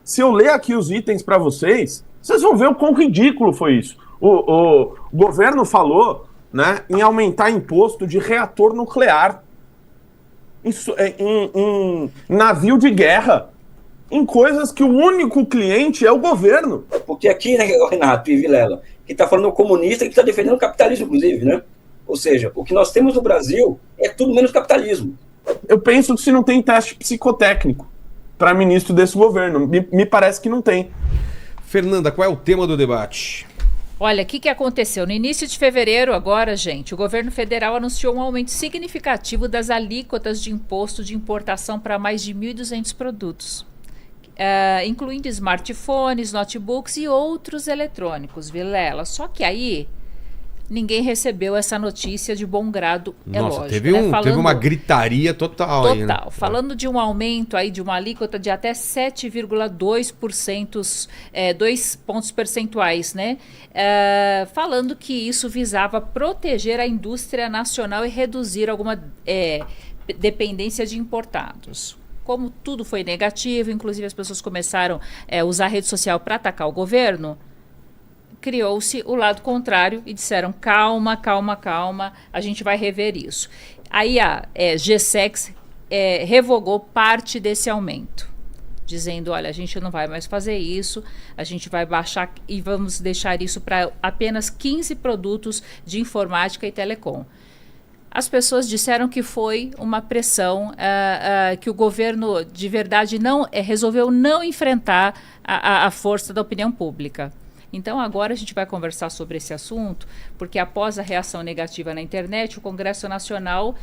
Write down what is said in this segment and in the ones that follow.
Se eu ler aqui os itens para vocês, vocês vão ver o quão ridículo foi isso. O governo falou, né, em aumentar imposto de reator nuclear em navio de guerra, em coisas que o único cliente é o governo. Porque aqui, né, Renato e Vilela, que está falando o comunista que está defendendo o capitalismo, inclusive, né? Ou seja, o que nós temos no Brasil é tudo menos capitalismo. Eu penso que se não tem teste psicotécnico para ministro desse governo, me parece que não tem. Fernanda, qual é o tema do debate? Olha, o que aconteceu? No início de fevereiro, agora, gente, o governo federal anunciou um aumento significativo das alíquotas de imposto de importação para mais de 1.200 produtos, incluindo smartphones, notebooks e outros eletrônicos, Vilela. Só que aí ninguém recebeu essa notícia de bom grado, Nossa, lógico. teve uma gritaria total aí, né? Falando de um aumento aí de uma alíquota de até 7,2%, 2 pontos percentuais, né? Falando que isso visava proteger a indústria nacional e reduzir alguma dependência de importados. Como tudo foi negativo, inclusive as pessoas começaram a usar a rede social para atacar o governo, criou-se o lado contrário e disseram calma, a gente vai rever isso. Aí a GSEX revogou parte desse aumento, dizendo, olha, a gente não vai mais fazer isso, a gente vai baixar e vamos deixar isso para apenas 15 produtos de informática e telecom. As pessoas disseram que foi uma pressão, que o governo de verdade resolveu não enfrentar a força da opinião pública. Então, agora a gente vai conversar sobre esse assunto, porque após a reação negativa na internet, o Congresso Nacional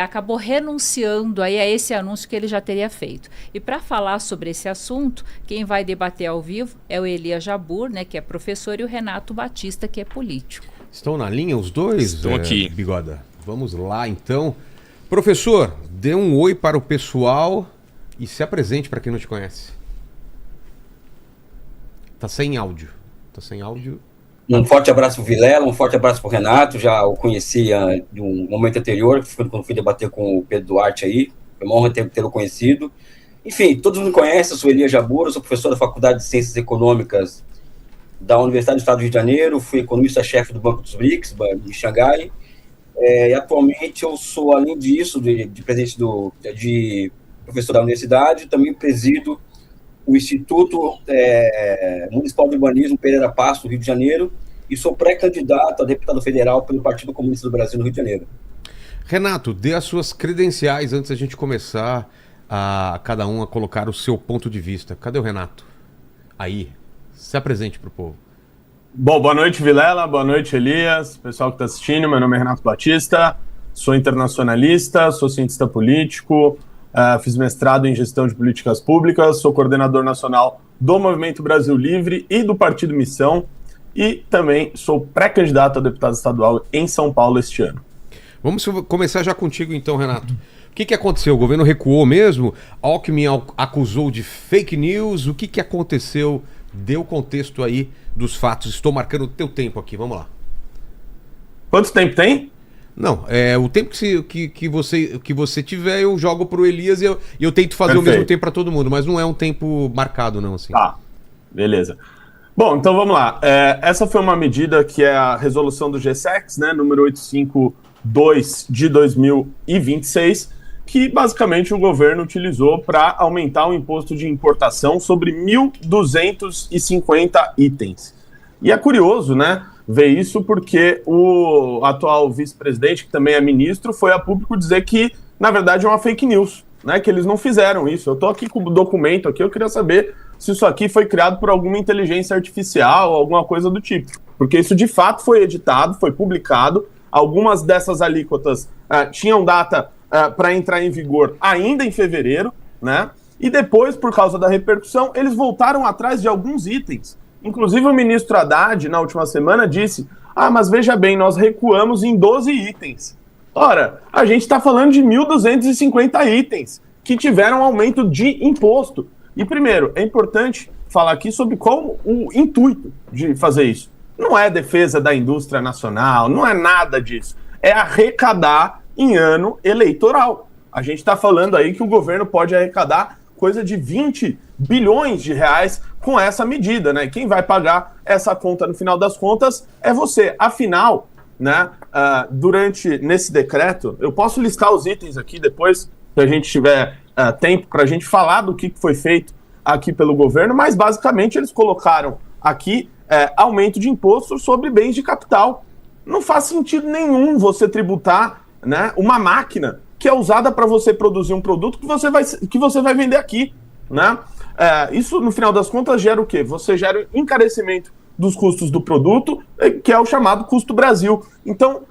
acabou renunciando aí a esse anúncio que ele já teria feito. E para falar sobre esse assunto, quem vai debater ao vivo é o Elias Jabbour, né, que é professor, e o Renato Batista, que é político. Estão na linha os dois? Estão aqui. Bigoda. Vamos lá, então. Professor, dê um oi para o pessoal e se apresente para quem não te conhece. Tá sem áudio. Um forte abraço para o Vilela, um forte abraço para o Renato. Já o conhecia de um momento anterior, quando fui debater com o Pedro Duarte aí. Foi uma honra tê-lo conhecido. Enfim, todos me conhecem, eu sou Elias Jabbour, eu sou professor da Faculdade de Ciências Econômicas da Universidade do Estado do Rio de Janeiro, fui economista-chefe do Banco dos BRICS, em Xangai. E atualmente eu sou, além disso, de professor da universidade, também presido o Instituto Municipal de Urbanismo Pereira Passos, do Rio de Janeiro, e sou pré-candidato a deputado federal pelo Partido Comunista do Brasil, no Rio de Janeiro. Renato, dê as suas credenciais antes da gente começar a cada um a colocar o seu ponto de vista. Cadê o Renato? Aí, se apresente para o povo. Bom, boa noite, Vilela, boa noite, Elias, pessoal que está assistindo. Meu nome é Renato Batista, sou internacionalista, sou cientista político, fiz mestrado em gestão de políticas públicas, sou coordenador nacional do Movimento Brasil Livre e do Partido Missão, e também sou pré-candidato a deputado estadual em São Paulo este ano. Vamos começar já contigo então, Renato. O que aconteceu? O governo recuou mesmo? Alckmin acusou de fake news? O que aconteceu? Dê o contexto aí dos fatos. Estou marcando o teu tempo aqui, vamos lá. Quanto tempo tem? Não, o tempo que você tiver, eu jogo pro Elias e eu tento fazer Perfeito. o mesmo tempo para todo mundo, mas não é um tempo marcado não, assim. Tá, beleza. Bom, então vamos lá. Essa foi uma medida que é a resolução do GSEX, né, número 852 de 2026, que basicamente o governo utilizou para aumentar o imposto de importação sobre 1.250 itens. E é curioso, né, ver isso porque o atual vice-presidente, que também é ministro, foi a público dizer que, na verdade, é uma fake news, né, que eles não fizeram isso. Eu estou aqui com o documento aqui, eu queria saber se isso aqui foi criado por alguma inteligência artificial ou alguma coisa do tipo. Porque isso, de fato, foi editado, foi publicado. Algumas dessas alíquotas tinham data para entrar em vigor ainda em fevereiro, né? E depois, por causa da repercussão, eles voltaram atrás de alguns itens. Inclusive, o ministro Haddad, na última semana, disse: mas veja bem, nós recuamos em 12 itens. Ora, a gente está falando de 1.250 itens que tiveram aumento de imposto. E, primeiro, é importante falar aqui sobre qual o intuito de fazer isso. Não é defesa da indústria nacional, não é nada disso. É arrecadar em ano eleitoral. A gente está falando aí que o governo pode arrecadar coisa de 20 bilhões de reais com essa medida, né? Quem vai pagar essa conta no final das contas é você. Afinal, né, nesse decreto, eu posso listar os itens aqui depois, se a gente tiver tempo para a gente falar do que foi feito aqui pelo governo, mas basicamente eles colocaram aqui aumento de imposto sobre bens de capital. Não faz sentido nenhum você tributar, né, uma máquina que é usada para você produzir um produto que você vai vender aqui, né? Isso, no final das contas, gera o quê? Você gera encarecimento dos custos do produto, que é o chamado custo Brasil. Então,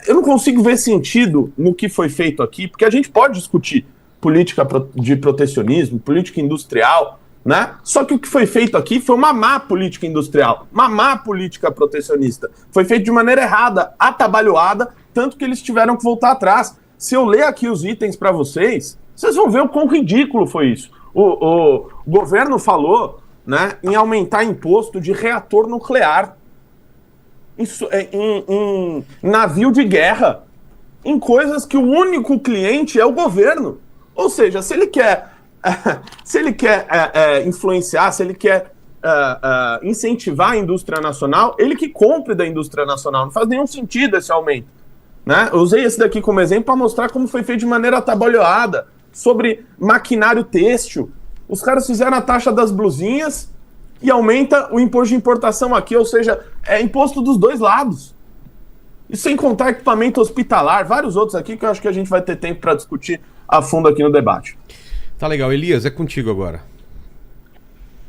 eu não consigo ver sentido no que foi feito aqui, porque a gente pode discutir política de protecionismo, política industrial, né? Só que o que foi feito aqui foi uma má política industrial, uma má política protecionista. Foi feito de maneira errada, atabalhoada, tanto que eles tiveram que voltar atrás. Se eu ler aqui os itens para vocês vão ver o quão ridículo foi isso. O governo falou, né, em aumentar imposto de reator nuclear, em navio de guerra, em coisas que o único cliente é o governo. Ou seja, se ele quer influenciar, se ele quer incentivar a indústria nacional, ele que compre da indústria nacional. Não faz nenhum sentido esse aumento, né? Eu usei esse daqui como exemplo para mostrar como foi feito de maneira atabalhoada, sobre maquinário têxtil. Os caras fizeram a taxa das blusinhas e aumenta o imposto de importação aqui, ou seja, é imposto dos dois lados. E sem contar equipamento hospitalar, vários outros aqui que eu acho que a gente vai ter tempo para discutir a fundo aqui no debate. Tá legal. Elias, é contigo agora.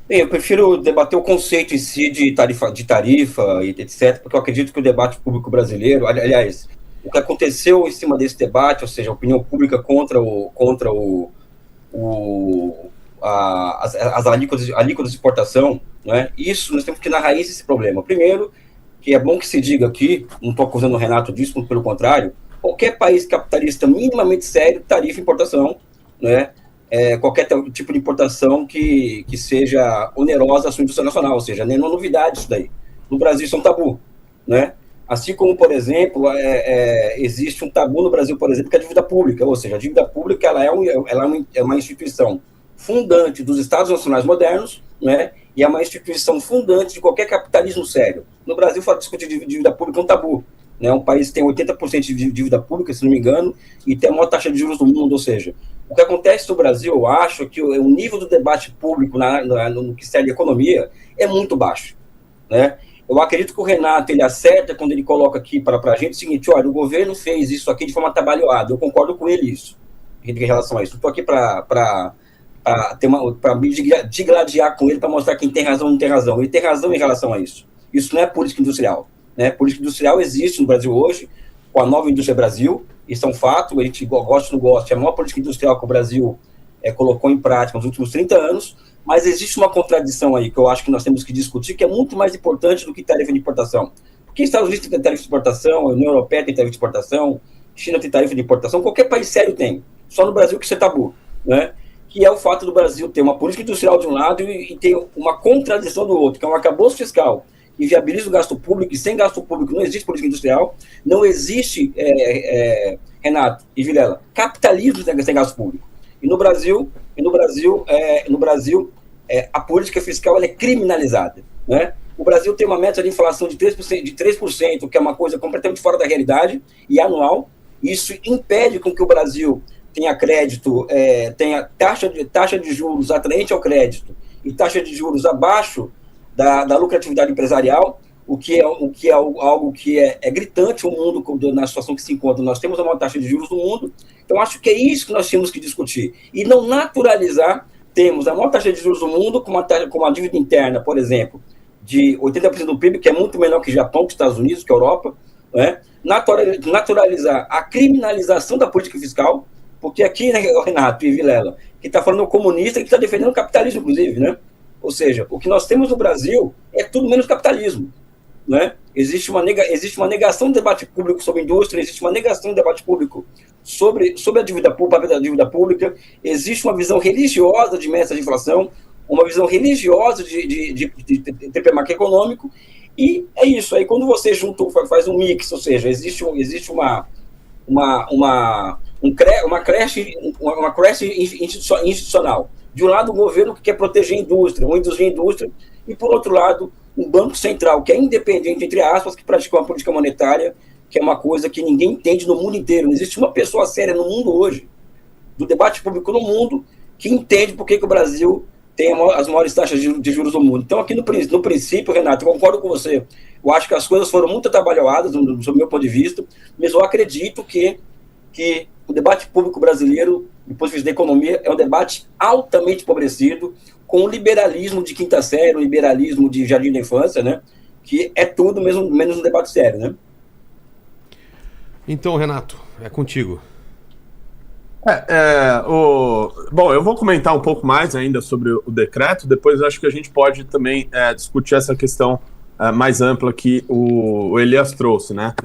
Bem, eu prefiro debater o conceito em si de tarifa e etc., porque eu acredito que o debate público brasileiro, aliás, o que aconteceu em cima desse debate, ou seja, a opinião pública contra as alíquotas de exportação, né? Isso nós temos que ir na raiz desse problema. Primeiro, que é bom que se diga aqui, não estou acusando o Renato disso, muito pelo contrário, qualquer país capitalista minimamente sério tarifa importação, né? Qualquer tipo de importação que seja onerosa à sua indústria nacional, ou seja, nenhuma novidade isso daí. No Brasil isso é um tabu, né? Assim como, por exemplo, existe um tabu no Brasil, por exemplo, que é a dívida pública, ou seja, a dívida pública ela é uma instituição fundante dos Estados Nacionais modernos, né? E é uma instituição fundante de qualquer capitalismo sério. No Brasil, discutir dívida pública é um tabu, né? Um país que tem 80% de dívida pública, se não me engano, e tem a maior taxa de juros do mundo, ou seja, o que acontece no Brasil, eu acho que o nível do debate público no que serve a economia é muito baixo, né? Eu acredito que o Renato, ele acerta quando ele coloca aqui para a gente o seguinte: olha, o governo fez isso aqui de forma atabalhoada, eu concordo com ele isso, em relação a isso. Estou aqui para me digladiar com ele, para mostrar quem tem razão ou não tem razão. Ele tem razão em relação a isso. Isso não é política industrial, né? Política industrial existe no Brasil hoje, com a nova indústria Brasil, isso é um fato, a gente gosta ou não gosta, é a maior política industrial que o Brasil colocou em prática nos últimos 30 anos, mas existe uma contradição aí que eu acho que nós temos que discutir, que é muito mais importante do que tarifa de importação. Porque Estados Unidos tem tarifa de exportação, a União Europeia tem tarifa de exportação, China tem tarifa de importação, qualquer país sério tem, só no Brasil que isso é tabu, né? Que é o fato do Brasil ter uma política industrial de um lado e ter uma contradição do outro, que é um arcabouço fiscal que viabiliza o gasto público, e sem gasto público não existe política industrial, não existe, Renato e Vilela, capitalismo sem gasto público. E no Brasil, a política fiscal ela é criminalizada, né? O Brasil tem uma meta de inflação de 3%, que é uma coisa completamente fora da realidade e anual. Isso impede com que o Brasil tenha crédito, tenha taxa de juros atraente ao crédito e taxa de juros abaixo da lucratividade empresarial, o que é algo que é gritante o mundo na situação que se encontra. Nós temos a maior taxa de juros do mundo, então acho que é isso que nós temos que discutir. E não naturalizar, temos a maior taxa de juros do mundo com uma dívida interna, por exemplo, de 80% do PIB, que é muito menor que Japão, que Estados Unidos, que Europa, né? Naturalizar a criminalização da política fiscal, porque aqui, né, Renato e Vilela, que está falando o comunista, que está defendendo o capitalismo, inclusive, né? Ou seja, o que nós temos no Brasil é tudo menos capitalismo, né? Existe uma negação do debate público sobre indústria, existe uma negação do debate público sobre a dívida pública, existe uma visão religiosa de meta de inflação, uma visão religiosa de TP macroeconômico, e é isso. Aí quando você junta, faz um mix, ou seja, existe uma creche institucional, De um lado, o governo que quer proteger a indústria, ou induzir a indústria, e, por outro lado, um banco central que é independente, entre aspas, que pratica uma política monetária, que é uma coisa que ninguém entende no mundo inteiro. Não existe uma pessoa séria no mundo hoje, do debate público no mundo, que entende por que o Brasil tem as maiores taxas de juros do mundo. Então, aqui no princípio, Renato, eu concordo com você. Eu acho que as coisas foram muito atabalhoadas, sob o meu ponto de vista, mas eu acredito que o debate público brasileiro, do ponto de vista da economia, é um debate altamente empobrecido, com o liberalismo de quinta série, o liberalismo de jardim da infância, né? Que é tudo menos um debate sério, né? Então, Renato, é contigo. Bom, eu vou comentar um pouco mais ainda sobre o decreto, depois acho que a gente pode também discutir essa questão mais ampla que o Elias trouxe, né?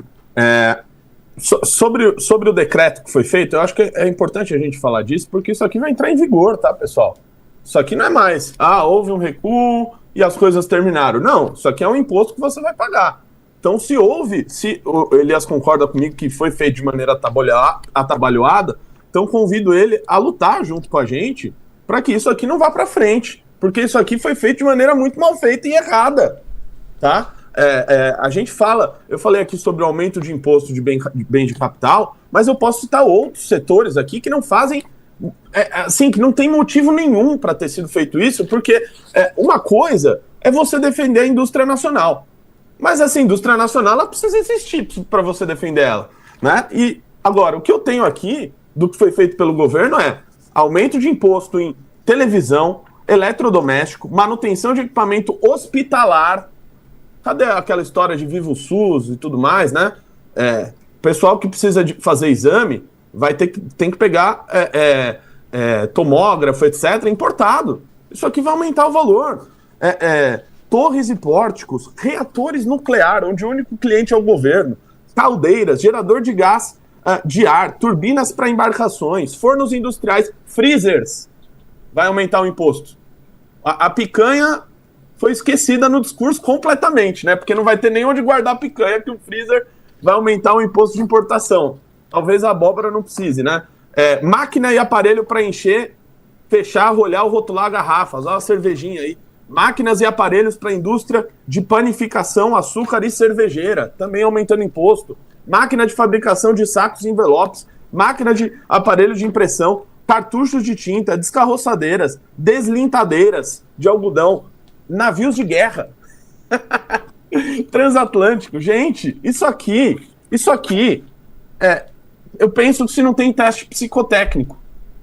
Sobre o decreto que foi feito, eu acho que é importante a gente falar disso, porque isso aqui vai entrar em vigor, tá, pessoal? Isso aqui não é mais, houve um recuo e as coisas terminaram. Não, isso aqui é um imposto que você vai pagar. Então, se o Elias concorda comigo que foi feito de maneira atabalhoada, então convido ele a lutar junto com a gente para que isso aqui não vá para frente, porque isso aqui foi feito de maneira muito mal feita e errada, tá? A gente eu falei aqui sobre o aumento de imposto de bem de capital, mas eu posso citar outros setores aqui que não fazem, assim, que não tem motivo nenhum para ter sido feito isso, porque uma coisa é você defender a indústria nacional, mas essa indústria nacional ela precisa existir para você defender ela, né? E agora, o que eu tenho aqui do que foi feito pelo governo é aumento de imposto em televisão, eletrodoméstico, manutenção de equipamento hospitalar. Cadê aquela história de Viva o SUS e tudo mais, né? Pessoal que precisa de fazer exame tem que pegar tomógrafo, etc., importado. Isso aqui vai aumentar o valor. Torres e pórticos, reatores nucleares, onde o único cliente é o governo, caldeiras, gerador de gás de ar, turbinas para embarcações, fornos industriais, freezers. Vai aumentar o imposto. A picanha foi esquecida no discurso completamente, né? Porque não vai ter nem onde guardar a picanha, que o freezer vai aumentar o imposto de importação. Talvez a abóbora não precise, né? Máquina e aparelho para encher, fechar, rolhar ou rotular garrafas. Olha a cervejinha aí. Máquinas e aparelhos para a indústria de panificação, açúcar e cervejeira, também aumentando imposto. Máquina de fabricação de sacos e envelopes, máquina de aparelho de impressão, cartuchos de tinta, descarroçadeiras, deslintadeiras de algodão, navios de guerra, transatlântico. Gente, isso aqui, eu penso que se não tem teste psicotécnico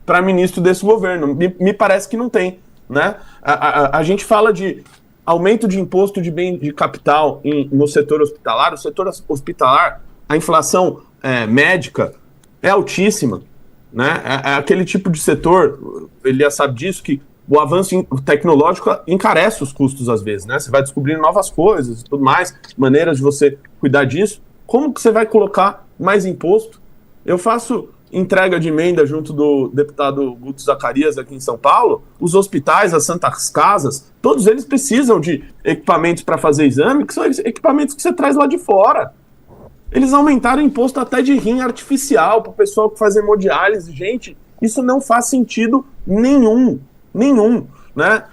para ministro desse governo, me parece que não tem, né? A gente fala de aumento de imposto de bem de capital no setor hospitalar. O setor hospitalar, a inflação médica é altíssima, né? É aquele tipo de setor, ele já sabe disso, que o avanço tecnológico encarece os custos às vezes, né? Você vai descobrindo novas coisas e tudo mais, maneiras de você cuidar disso. Como que você vai colocar mais imposto? Eu faço entrega de emenda junto do deputado Guto Zacarias aqui em São Paulo. Os hospitais, as santas casas, todos eles precisam de equipamentos para fazer exame, que são equipamentos que você traz lá de fora. Eles aumentaram o imposto até de rim artificial para o pessoal que faz hemodiálise. Gente, isso não faz sentido nenhum, né?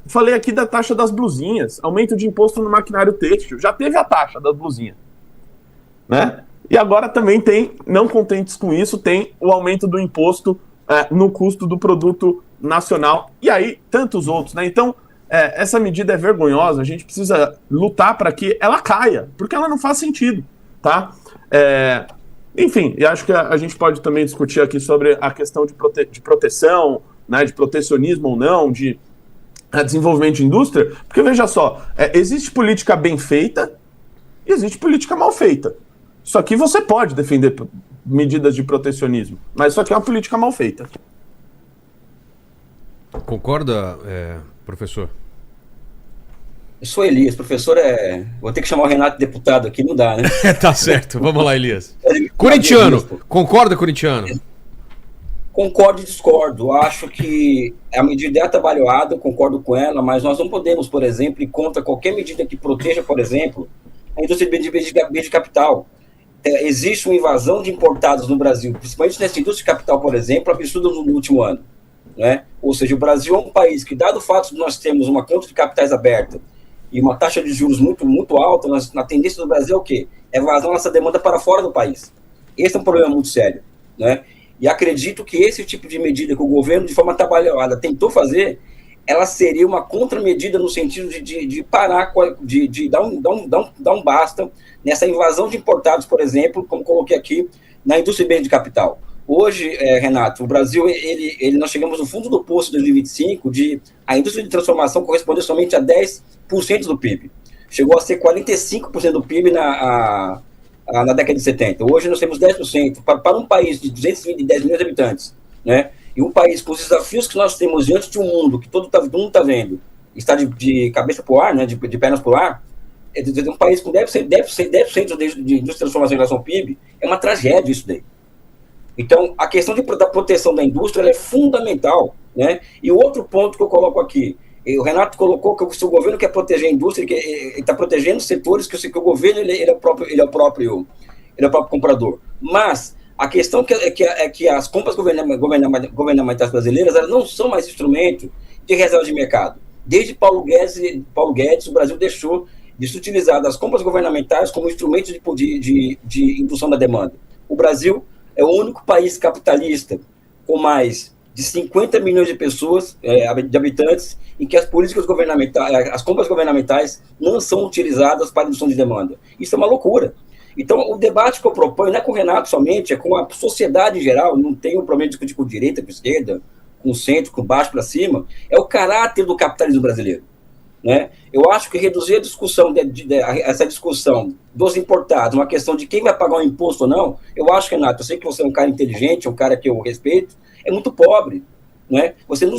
Falei aqui da taxa das blusinhas, aumento de imposto no maquinário têxtil. Já teve a taxa das blusinhas, né? E agora também tem, não contentes com isso, tem o aumento do imposto no custo do produto nacional. E aí, tantos outros, né? Então, essa medida é vergonhosa, a gente precisa lutar para que ela caia, porque ela não faz sentido, tá? Enfim, e acho que a gente pode também discutir aqui sobre a questão de proteção, né, de protecionismo ou não, de desenvolvimento de indústria, porque veja só, existe política bem feita e existe política mal feita. Isso aqui você pode defender medidas de protecionismo, mas isso aqui é uma política mal feita. Concorda, professor? Eu sou Elias, professor Vou ter que chamar o Renato deputado aqui, não dá, né? Tá certo, vamos lá, Elias. Corintiano, concorda, corintiano? Concordo e discordo. Acho que a medida é atabalhoada, eu concordo com ela, mas nós não podemos, por exemplo, ir contra qualquer medida que proteja, por exemplo, a indústria de bem de capital. Existe uma invasão de importados no Brasil, principalmente nessa indústria de capital, por exemplo, absurda no último ano. né? Ou seja, o Brasil é um país que, dado o fato de nós termos uma conta de capitais aberta e uma taxa de juros muito, muito alta, na tendência do Brasil é o quê? É vazar nossa demanda para fora do país. Esse é um problema muito sério, né? E acredito que esse tipo de medida que o governo, de forma trabalhada, tentou fazer, ela seria uma contramedida no sentido de parar, de dar um basta nessa invasão de importados, por exemplo, como coloquei aqui, na indústria de bens de capital. Hoje, Renato, o Brasil, nós chegamos no fundo do poço em 2025, a indústria de transformação correspondeu somente a 10% do PIB. Chegou a ser 45% do PIB na década de 70. Hoje nós temos 10%. Para um país de 210 milhões de habitantes, né? E um país com os desafios que nós temos diante de um mundo que todo mundo está vendo, está de cabeça para o ar, né? de pernas para o ar, um país com 10% de transformação em relação ao PIB, é uma tragédia isso daí. Então, a questão da proteção da indústria ela é fundamental, né? E o outro ponto que eu coloco aqui, o Renato colocou que se o governo quer proteger a indústria, ele está protegendo setores que o governo ele é o próprio comprador. Mas a questão é que as compras governamentais brasileiras elas não são mais instrumento de reserva de mercado. Desde Paulo Guedes, o Brasil deixou de se utilizar das compras governamentais como instrumento de indução da demanda. O Brasil é o único país capitalista com mais de 50 milhões de pessoas, de habitantes, em que as políticas governamentais, as compras governamentais não são utilizadas para indução de demanda. Isso é uma loucura. Então, o debate que eu proponho não é com o Renato somente, é com a sociedade em geral, não tem um problema de discutir com direita, com esquerda, com centro, com baixo para cima, é o caráter do capitalismo brasileiro. Né? Eu acho que reduzir a discussão, essa discussão dos importados, uma questão de quem vai pagar um imposto ou não, eu acho, Renato, eu sei que você é um cara inteligente, um cara que eu respeito, é muito pobre. Né? Você não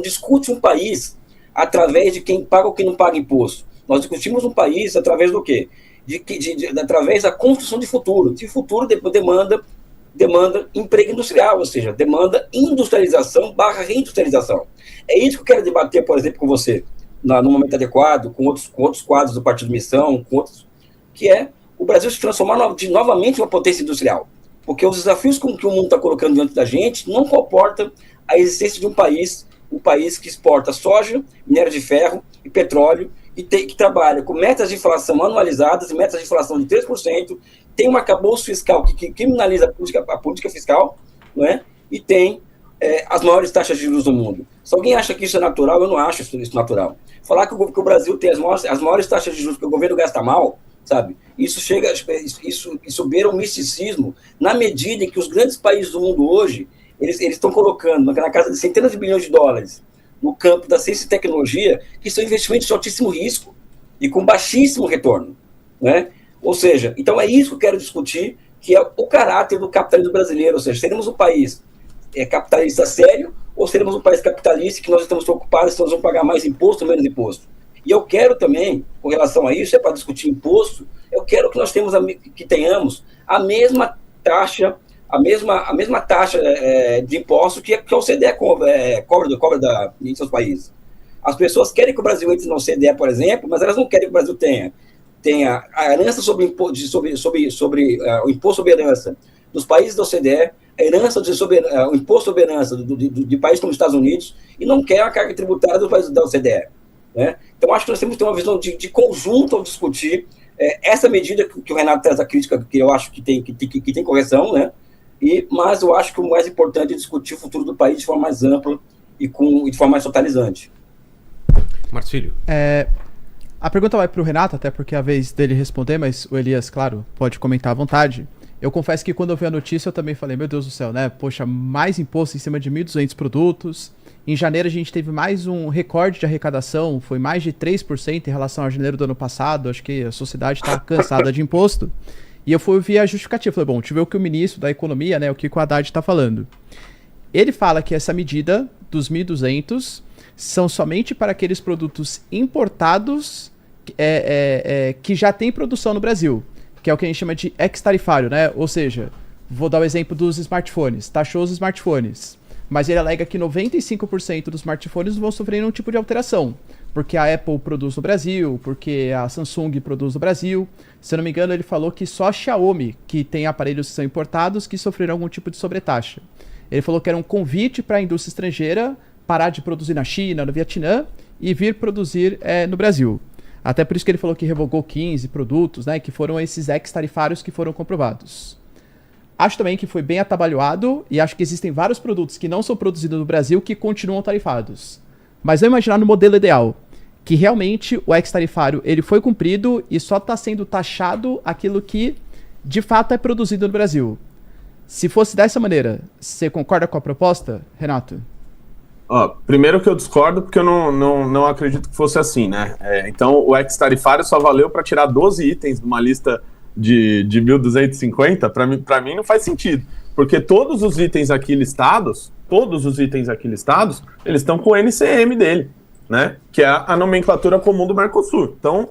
discute um país através de quem paga ou quem não paga imposto. Nós discutimos um país através do quê? Através da construção de futuro. De futuro demanda emprego industrial, ou seja, demanda industrialização / reindustrialização. É isso que eu quero debater, por exemplo, com você, no momento adequado, com outros quadros do Partido Missão, que é o Brasil se transformar novamente em uma potência industrial. Porque os desafios que o mundo está colocando diante da gente não comportam a existência de um país que exporta soja, minério de ferro e petróleo, e que trabalha com metas de inflação anualizadas e metas de inflação de 3%, tem um arcabouço fiscal que criminaliza a política fiscal, não é? E tem as maiores taxas de juros do mundo. Se alguém acha que isso é natural, eu não acho isso natural. Falar que o Brasil tem as maiores taxas de juros, que o governo gasta mal, sabe? Isso beira um misticismo, na medida em que os grandes países do mundo hoje, eles estão colocando na casa de centenas de bilhões de dólares no campo da ciência e tecnologia, que são investimentos de altíssimo risco e com baixíssimo retorno, né? Ou seja, então é isso que eu quero discutir, que é o caráter do capitalismo brasileiro, ou seja, seremos um país capitalista sério ou seremos um país capitalista que nós estamos preocupados se nós vamos pagar mais imposto ou menos imposto. E eu quero também, com relação a isso, para discutir imposto, eu quero que nós tenhamos a mesma taxa, de imposto que a OCDE cobra em seus países. As pessoas querem que o Brasil entre na OCDE, por exemplo, mas elas não querem que o Brasil tenha a herança sobre o imposto sobre herança dos países da OCDE, a herança o imposto sobre herança de países como os Estados Unidos, e não quer a carga tributária dos países da OCDE. Né? Então, acho que nós temos que ter uma visão de conjunto ao discutir essa medida que o Renato traz a crítica, que eu acho que tem correção, né? Mas eu acho que o mais importante é discutir o futuro do país de forma mais ampla e de forma mais totalizante. Marcílio. A pergunta vai para o Renato, até porque é a vez dele responder, mas o Elias, claro, pode comentar à vontade. Eu confesso que quando eu vi a notícia eu também falei, meu Deus do céu, né? Poxa, mais imposto em cima de 1.200 produtos. Em janeiro a gente teve mais um recorde de arrecadação, foi mais de 3% em relação a janeiro do ano passado. Acho que a sociedade está cansada de imposto. E eu fui ouvir a justificativa. Falei, bom, deixa eu ver o que o ministro da Economia, né, o que o Haddad está falando. Ele fala que essa medida dos 1.200 são somente para aqueles produtos importados que já tem produção no Brasil, que é o que a gente chama de ex-tarifário, né? Ou seja, vou dar o exemplo dos smartphones, taxou os smartphones, mas ele alega que 95% dos smartphones não vão sofrer nenhum tipo de alteração, porque a Apple produz no Brasil, porque a Samsung produz no Brasil. Se eu não me engano, ele falou que só a Xiaomi, que tem aparelhos que são importados, que sofreram algum tipo de sobretaxa. Ele falou que era um convite para a indústria estrangeira parar de produzir na China, no Vietnã e vir produzir no Brasil. Até por isso que ele falou que revogou 15 produtos, né, que foram esses ex-tarifários que foram comprovados. Acho também que foi bem atabalhoado e acho que existem vários produtos que não são produzidos no Brasil que continuam tarifados. Mas vamos imaginar no modelo ideal, que realmente o ex-tarifário ele foi cumprido e só está sendo taxado aquilo que de fato é produzido no Brasil. Se fosse dessa maneira, você concorda com a proposta, Renato? Primeiro que eu discordo, porque eu não acredito que fosse assim, né? Então, o ex-tarifário só valeu para tirar 12 itens de uma lista de 1.250, para mim não faz sentido. Porque todos os itens aqui listados, eles estão com o NCM dele, né? Que é a nomenclatura comum do Mercosul. Então,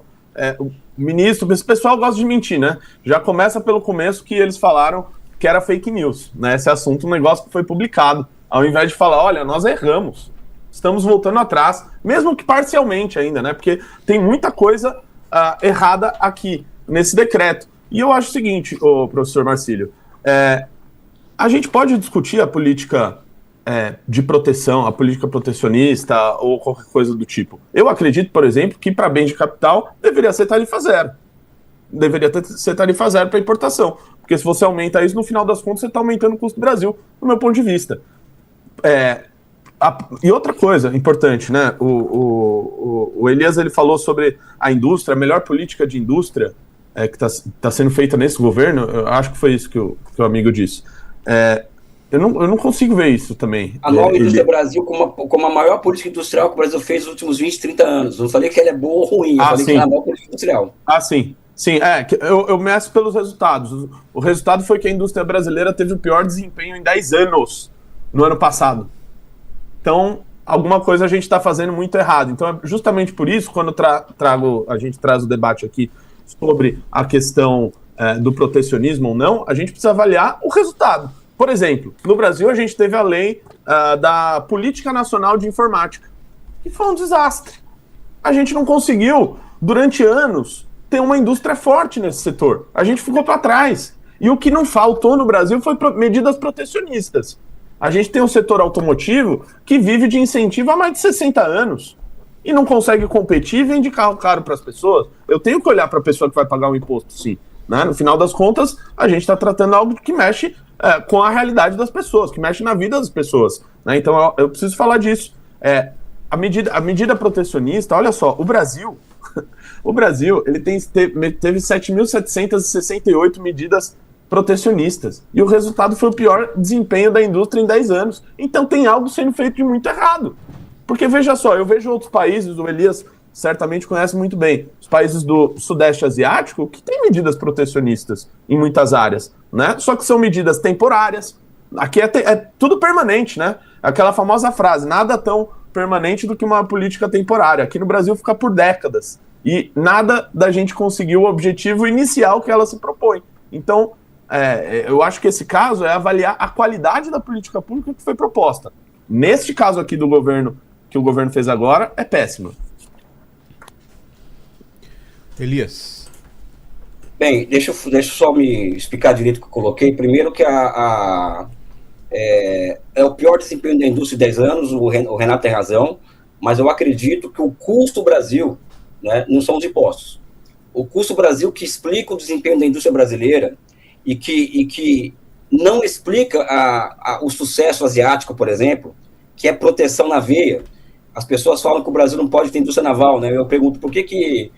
o ministro, esse pessoal gosta de mentir, né? Já começa pelo começo que eles falaram que era fake news, né? Esse assunto, um negócio que foi publicado. Ao invés de falar, olha, nós erramos, estamos voltando atrás, mesmo que parcialmente ainda, né? Porque tem muita coisa errada aqui, nesse decreto. E eu acho o seguinte, professor Marcílio, a gente pode discutir a política de proteção, a política protecionista ou qualquer coisa do tipo. Eu acredito, por exemplo, que para bens de capital deveria ser tarifa zero. Deveria ser tarifa zero para importação. Porque se você aumenta isso, no final das contas, você está aumentando o custo do Brasil, do meu ponto de vista. E outra coisa importante, né? O Elias ele falou sobre a indústria, a melhor política de indústria que está sendo feita nesse governo. Eu acho que foi isso que o amigo disse. Eu não consigo ver isso também. A nova indústria Brasil como a maior política industrial que o Brasil fez nos últimos 20, 30 anos. Não falei que ela é boa ou ruim, eu falei que ela é a maior política industrial. Sim. Sim, eu meço pelos resultados. O resultado foi que a indústria brasileira teve o pior desempenho em 10 anos no ano passado. Então, alguma coisa a gente está fazendo muito errado. Então, é justamente por isso, quando a gente traz o debate aqui sobre a questão do protecionismo ou não, a gente precisa avaliar o resultado. Por exemplo, no Brasil a gente teve a lei da Política Nacional de Informática, que foi um desastre. A gente não conseguiu, durante anos, ter uma indústria forte nesse setor. A gente ficou para trás. E o que não faltou no Brasil foi medidas protecionistas. A gente tem um setor automotivo que vive de incentivo há mais de 60 anos e não consegue competir e vende carro caro para as pessoas. Eu tenho que olhar para a pessoa que vai pagar o imposto, sim. Né? No final das contas, a gente está tratando algo que mexe com a realidade das pessoas, que mexe na vida das pessoas. Né? Então, eu preciso falar disso. A medida protecionista, olha só, o Brasil ele teve 7.768 medidas protecionistas. E o resultado foi o pior desempenho da indústria em 10 anos. Então tem algo sendo feito de muito errado. Porque veja só, eu vejo outros países, o Elias certamente conhece muito bem, os países do Sudeste Asiático que têm medidas protecionistas em muitas áreas, né? Só que são medidas temporárias. Aqui é tudo permanente, né? Aquela famosa frase, nada tão permanente do que uma política temporária. Aqui no Brasil fica por décadas. E nada da gente conseguiu o objetivo inicial que ela se propõe. Então, eu acho que esse caso é avaliar a qualidade da política pública que foi proposta. Neste caso aqui do governo, que o governo fez agora, é péssimo. Elias. Bem, deixa eu só me explicar direito o que eu coloquei. Primeiro que é o pior desempenho da indústria em 10 anos, o Renato tem razão, mas eu acredito que o custo Brasil, né, não são os impostos. O custo Brasil que explica o desempenho da indústria brasileira e que não explica o sucesso asiático, por exemplo, que é proteção na veia. As pessoas falam que o Brasil não pode ter indústria naval, né? Eu pergunto por que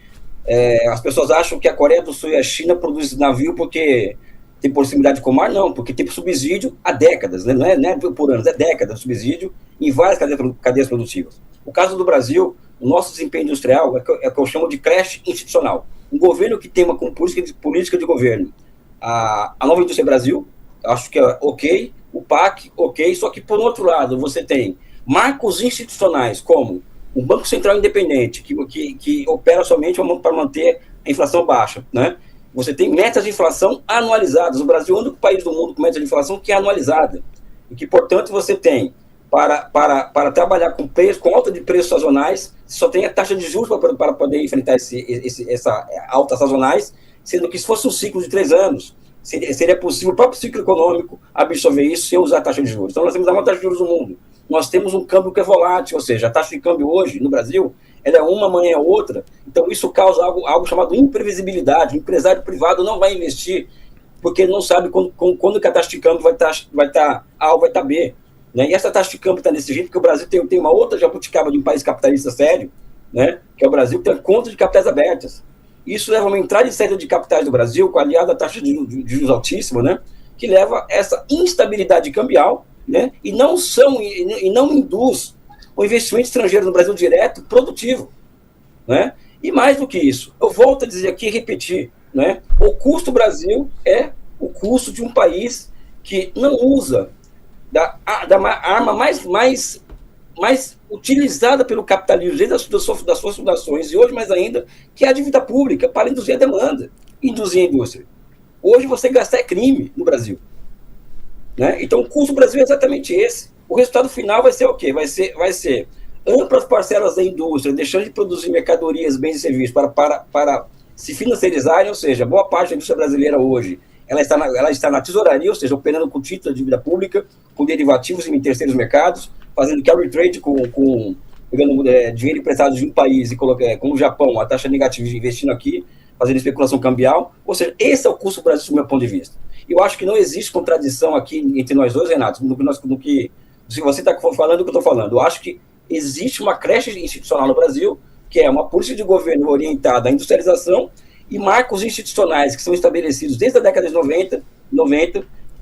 as pessoas acham que a Coreia do Sul e a China produzem navio porque tem proximidade com o mar? Não, porque tem subsídio há décadas, né? Não é por anos, é décadas de subsídio em várias cadeias produtivas. O caso do Brasil, o nosso desempenho industrial é o que eu chamo de creche institucional. Um governo que tem uma política de governo. A nova indústria Brasil, acho que é ok, o PAC, ok, só que, por outro lado, você tem marcos institucionais, como um Banco Central independente, que opera somente para manter a inflação baixa, né? Você tem metas de inflação anualizadas. O Brasil é o único país do mundo com meta de inflação que é anualizada. E que, portanto, você tem, para trabalhar com alta de preços sazonais, só tem a taxa de juros para poder enfrentar essa alta sazonais, sendo que se fosse um ciclo de 3 anos, seria possível o próprio ciclo econômico absorver isso sem usar a taxa de juros. Então, nós temos a maior taxa de juros do mundo. Nós temos um câmbio que é volátil, ou seja, a taxa de câmbio hoje, no Brasil, ela é uma, amanhã é outra. Então, isso causa algo chamado imprevisibilidade. O empresário privado não vai investir porque ele não sabe quando que a taxa de câmbio vai estar A ou vai estar B. Né? E essa taxa de câmbio está desse jeito, porque o Brasil tem uma outra jabuticaba de um país capitalista sério, né? Que é o Brasil, que tem conta de capitais abertas. Isso leva a uma entrada e saída de capitais do Brasil, aliado à taxa de juros altíssima, né? Que leva a essa instabilidade cambial, né? E não induz o investimento estrangeiro no Brasil direto produtivo, né? E mais do que isso, eu volto a dizer aqui e repetir, né? O custo Brasil é o custo de um país que não usa da arma mais utilizada pelo capitalismo desde das suas fundações, e hoje mais ainda, que é a dívida pública para induzir a demanda, induzir a indústria. Hoje você gastar é crime no Brasil. Né? Então o custo do Brasil é exatamente esse. O resultado final vai ser o quê? Vai ser amplas parcelas da indústria deixando de produzir mercadorias, bens e serviços para se financiarizarem, ou seja, boa parte da indústria brasileira hoje ela está na tesouraria, ou seja, operando com título de dívida pública, com derivativos em terceiros mercados, fazendo carry trade pegando dinheiro emprestado de um país e como o Japão, a taxa negativa, investindo aqui, fazendo especulação cambial. Ou seja, esse é o custo do Brasil, do meu ponto de vista. Eu acho que não existe contradição aqui entre nós dois, Renato, se você está falando o que eu estou falando. Eu acho que existe uma creche institucional no Brasil, que é uma política de governo orientada à industrialização e marcos institucionais que são estabelecidos desde a década de 90,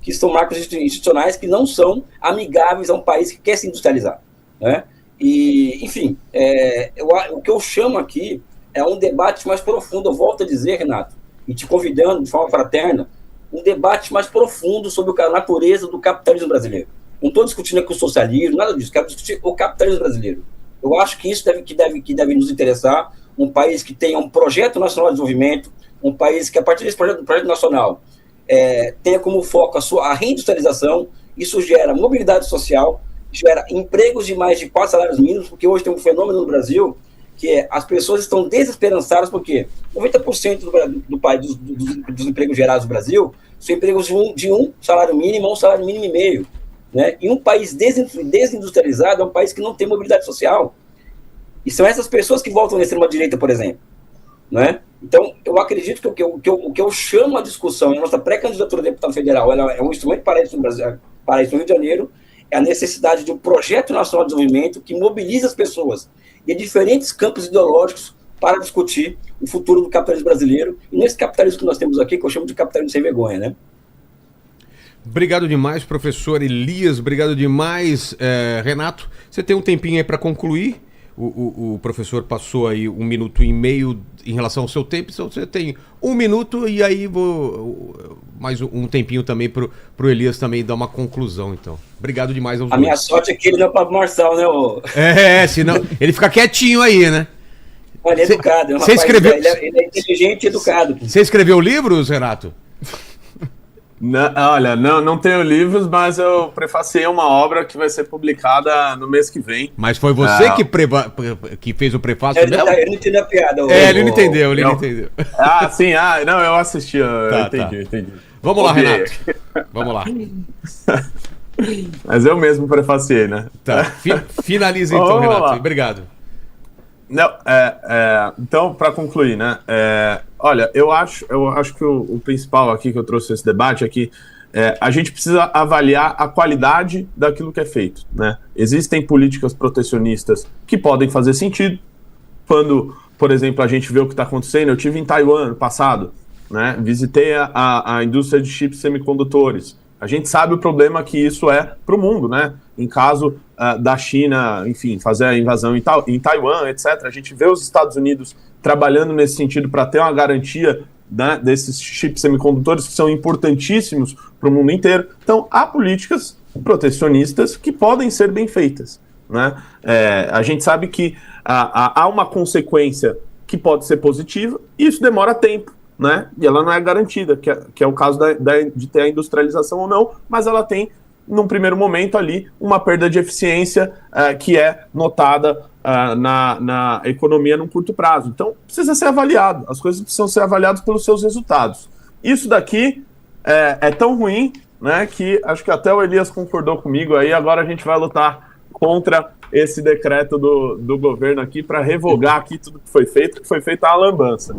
que são marcos institucionais que não são amigáveis a um país que quer se industrializar. Né? E, enfim, o que eu chamo aqui é um debate mais profundo, eu volto a dizer, Renato, e te convidando de forma fraterna, um debate mais profundo sobre a natureza do capitalismo brasileiro. Não estou discutindo aqui o socialismo, nada disso, quero discutir o capitalismo brasileiro. Eu acho que isso deve nos interessar, um país que tenha um projeto nacional de desenvolvimento, um país que, a partir desse projeto nacional, tenha como foco a reindustrialização. Isso gera mobilidade social, gera empregos de mais de 4 salários mínimos, porque hoje tem um fenômeno no Brasil que as pessoas estão desesperançadas, porque 90% dos empregos gerados no Brasil são empregos de um salário mínimo a um salário mínimo e meio. Né? E um país desindustrializado é um país que não tem mobilidade social. E são essas pessoas que votam na extrema-direita, por exemplo. Né? Então, eu acredito que o que eu chamo a discussão, a nossa pré-candidatura a deputado federal, ela é um instrumento para isso no Brasil, para isso no Rio de Janeiro, é a necessidade de um projeto nacional de desenvolvimento que mobilize as pessoas de diferentes campos ideológicos para discutir o futuro do capitalismo brasileiro. E nesse capitalismo que nós temos aqui, que eu chamo de capitalismo sem vergonha, né? Obrigado demais, professor Elias. Obrigado demais, Renato. Você tem um tempinho aí para concluir? O professor passou aí 1 minuto e meio em relação ao seu tempo, então você tem 1 minuto e aí vou mais um tempinho também pro Elias também dar uma conclusão, então. Obrigado demais aos dois. Minha sorte é que ele não é o Pablo Marçal, né? Senão ele fica quietinho aí, né? Ele é educado, Você escreveu... ele é inteligente e educado. Você escreveu livros, Renato? Olha, não tenho livros, mas eu prefaciei uma obra que vai ser publicada no mês que vem. Mas foi você que fez o prefácio dela? Ele não entendeu a piada. Ele não entendeu, ele não entendeu. Sim, não, eu assisti, entendi. Vamos lá, Renato. Vamos lá. Mas eu mesmo prefaciei, né? Tá, finaliza então, Renato. Obrigado. Não, então, para concluir, né? Olha, eu acho que o principal aqui que eu trouxe esse debate é que a gente precisa avaliar a qualidade daquilo que é feito, né? Existem políticas protecionistas que podem fazer sentido. Quando, por exemplo, a gente vê o que está acontecendo, eu estive em Taiwan ano passado, né? Visitei a indústria de chips semicondutores. A gente sabe o problema que isso é para o mundo, né? Em caso da China, enfim, fazer a invasão em Taiwan, etc. A gente vê os Estados Unidos trabalhando nesse sentido para ter uma garantia, né, desses chips semicondutores que são importantíssimos para o mundo inteiro. Então, há políticas protecionistas que podem ser bem feitas, né? A gente sabe que há uma consequência que pode ser positiva e isso demora tempo, né? E ela não é garantida, que é o caso de ter a industrialização ou não, mas ela tem, num primeiro momento ali, uma perda de eficiência que é notada na economia num curto prazo. Então, precisa ser avaliado, as coisas precisam ser avaliadas pelos seus resultados. Isso daqui é tão ruim, né, que acho que até o Elias concordou comigo aí. Agora a gente vai lutar contra esse decreto do governo aqui para revogar aqui tudo que foi feito à lambança.